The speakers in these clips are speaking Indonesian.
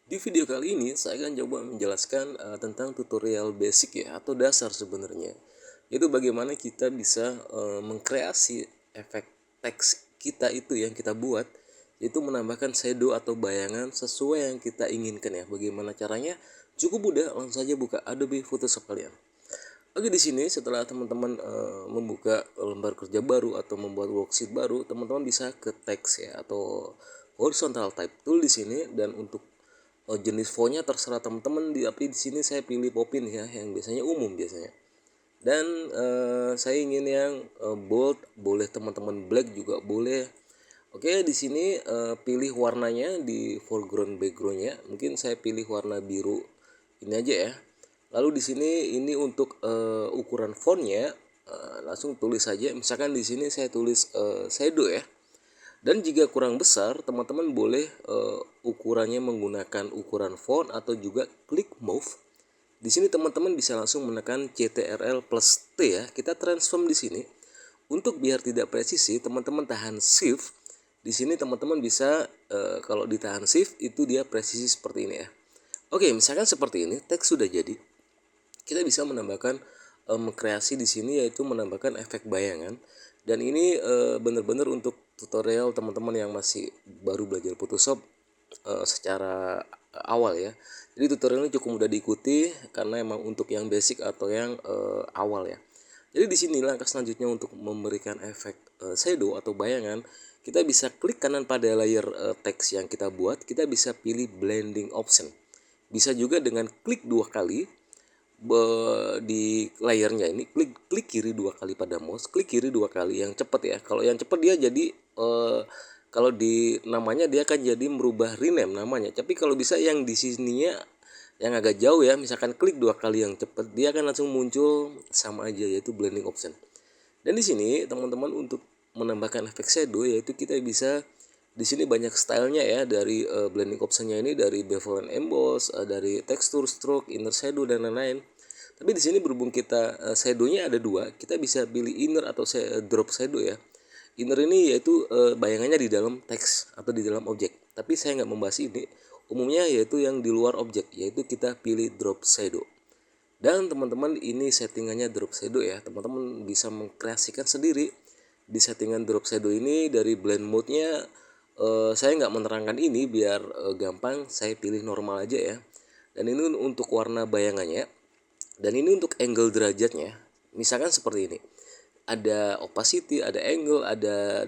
Di video kali ini saya akan coba menjelaskan tentang tutorial basic ya atau dasar sebenarnya. Itu bagaimana kita bisa mengkreasi efek teks kita itu yang kita buat itu menambahkan shadow atau bayangan sesuai yang kita inginkan ya. Bagaimana caranya? Cukup mudah, langsung saja buka Adobe Photoshop kalian. Oke, di sini setelah teman-teman membuka lembar kerja baru atau membuat worksheet baru, teman-teman bisa ke teks ya atau horizontal type tool di sini, dan untuk jenis fontnya terserah teman-teman. Tapi di sini saya pilih Popin ya, yang biasanya umum biasanya. Dan saya ingin yang bold, boleh teman-teman black juga boleh. Oke, di sini pilih warnanya di foreground backgroundnya. Mungkin saya pilih warna biru ini aja ya. Lalu di sini ini untuk ukuran fontnya, langsung tulis saja. Misalkan di sini saya tulis shadow ya. Dan jika kurang besar, teman-teman boleh ukurannya menggunakan ukuran font atau juga klik move. Di sini teman-teman bisa langsung menekan Ctrl plus T ya. Kita transform di sini. Untuk biar tidak presisi, teman-teman tahan shift. Di sini teman-teman bisa kalau ditahan shift itu dia presisi seperti ini ya. Oke, misalkan seperti ini, teks sudah jadi. Kita bisa menambahkan mengkreasi di sini, yaitu menambahkan efek bayangan. Dan ini benar-benar untuk tutorial teman-teman yang masih baru belajar Photoshop secara awal ya. Jadi tutorial ini cukup mudah diikuti karena emang untuk yang basic atau yang awal ya. Jadi di sini langkah selanjutnya untuk memberikan efek shadow atau bayangan, kita bisa klik kanan pada layer teks yang kita buat, kita bisa pilih blending option. Bisa juga dengan klik dua kali di layarnya ini, klik kiri dua kali pada mouse, klik kiri dua kali yang cepat ya. Kalau yang cepat dia jadi kalau di namanya dia akan jadi merubah rename namanya. Tapi kalau bisa yang di sininya yang agak jauh ya, misalkan klik dua kali yang cepat, dia akan langsung muncul sama aja, yaitu blending option. Dan di sini teman-teman untuk menambahkan efek shadow, yaitu kita bisa di sini banyak stylenya ya, dari blending optionnya ini dari bevel and emboss, dari texture, stroke, inner shadow dan lain-lain. Tapi di sini berhubung kita shadownya ada dua, kita bisa pilih inner atau drop shadow ya. Inner ini yaitu bayangannya di dalam teks atau di dalam objek. Tapi saya nggak membahas ini. Umumnya yaitu yang di luar objek, yaitu kita pilih drop shadow. Dan teman-teman ini settingannya drop shadow ya. Teman-teman bisa mengkreasikan sendiri di settingan drop shadow ini. Dari blend mode-nya saya nggak menerangkan ini biar gampang, saya pilih normal aja ya. Dan ini untuk warna bayangannya. Dan ini untuk angle derajatnya. Misalkan seperti ini. Ada opacity, ada angle, ada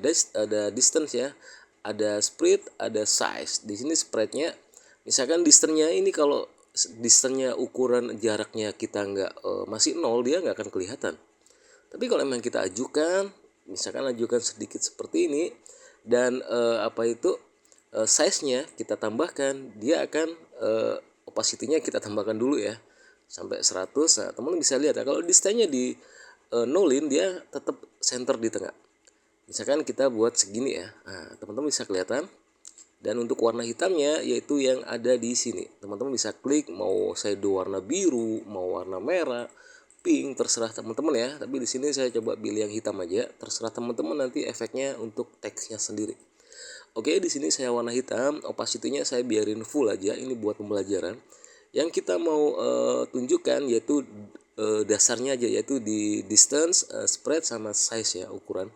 distance ya. Ada spread, ada size. Di sini spreadnya, misalkan distance-nya ini, kalau distance-nya ukuran jaraknya kita nggak masih 0, dia nggak akan kelihatan. Tapi kalau memang kita ajukan, misalkan ajukan sedikit seperti ini, dan size-nya kita tambahkan, dia akan opacity-nya kita tambahkan dulu ya sampai 100. Nah, teman bisa lihat ya, kalau distance-nya di nolin, dia tetap center di tengah. Misalkan kita buat segini ya. Nah, teman-teman bisa kelihatan. Dan untuk warna hitamnya yaitu yang ada di sini. Teman-teman bisa klik mau shadow warna biru, mau warna merah, pink, terserah teman-teman ya. Tapi di sini saya coba pilih yang hitam aja. Terserah teman-teman nanti efeknya untuk teksnya sendiri. Oke, di sini saya warna hitam, opacity-nya saya biarin full aja. Ini buat pembelajaran. Yang kita mau tunjukkan yaitu dasarnya aja, yaitu di distance, spread sama size ya, ukuran.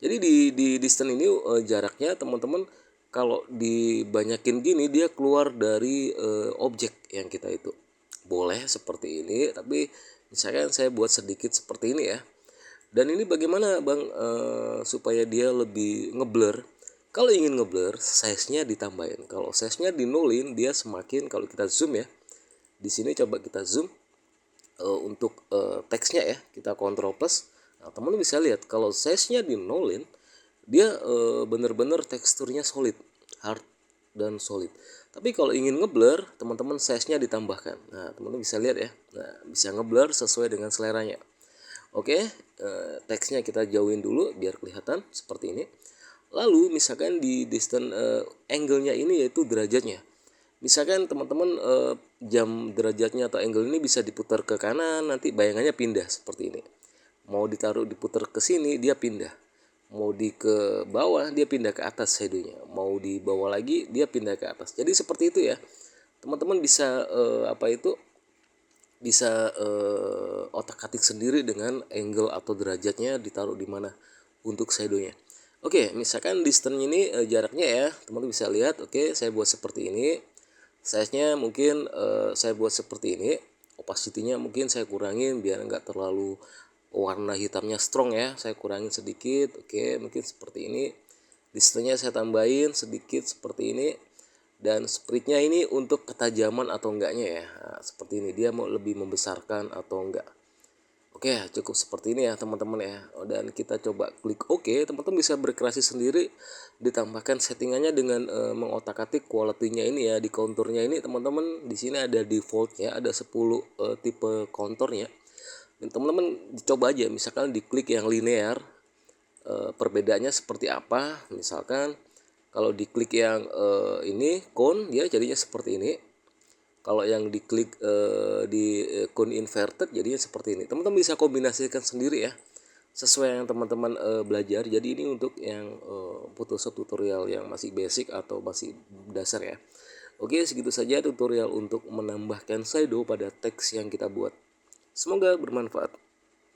Jadi di distance ini jaraknya teman-teman kalau dibanyakin gini dia keluar dari objek yang kita itu. Boleh seperti ini, tapi misalkan saya buat sedikit seperti ini ya. Dan ini bagaimana Bang supaya dia lebih ngeblur? Kalau ingin ngeblur, size-nya ditambahin. Kalau size-nya dinolin, dia semakin, kalau kita zoom ya. Di sini coba kita zoom untuk teksnya ya, kita kontrol plus. Nah, teman-teman bisa lihat kalau size-nya dinolin, dia bener-bener teksturnya solid, hard dan solid. Tapi kalau ingin ngeblur, teman-teman size-nya ditambahkan. Nah, teman-teman bisa lihat ya. Nah, bisa ngeblur sesuai dengan seleranya. Oke, teksnya kita jauhin dulu biar kelihatan seperti ini. Lalu misalkan di distance angle-nya ini yaitu derajatnya. Misalkan teman-teman jam derajatnya atau angle ini bisa diputar ke kanan, nanti bayangannya pindah seperti ini. Mau ditaruh diputar ke sini, dia pindah. Mau di ke bawah, dia pindah ke atas shadownya. Mau di bawah lagi, dia pindah ke atas. Jadi seperti itu ya. teman-teman bisa bisa otak-atik sendiri dengan angle atau derajatnya ditaruh di mana untuk shadownya. Oke, misalkan distance ini jaraknya ya, teman-teman bisa lihat. Oke, saya buat seperti ini. Size-nya mungkin saya buat seperti ini. Opacity-nya mungkin saya kurangin biar nggak terlalu warna hitamnya strong ya. Saya kurangin sedikit. Oke, mungkin seperti ini. Distance-nya saya tambahin sedikit seperti ini. Dan spreadnya ini untuk ketajaman atau enggaknya ya. Nah, seperti ini, dia mau lebih membesarkan atau enggak. Oke, cukup seperti ini ya teman-teman ya. Dan kita coba klik OK. Teman-teman bisa berkreasi sendiri, ditambahkan settingannya dengan mengotak-atik quality-nya ini ya. Di konturnya ini teman-teman, di sini ada defaultnya, ada 10 tipe konturnya. Dan teman-teman coba aja, misalkan diklik yang linear, perbedaannya seperti apa. Misalkan kalau diklik yang ini cone, dia jadinya seperti ini. Kalau yang diklik di cone inverted jadinya seperti ini. Teman-teman bisa kombinasikan sendiri ya, sesuai yang teman-teman belajar. Jadi ini untuk yang Photoshop tutorial yang masih basic atau masih dasar ya. Oke, segitu saja tutorial untuk menambahkan shadow pada teks yang kita buat. Semoga bermanfaat.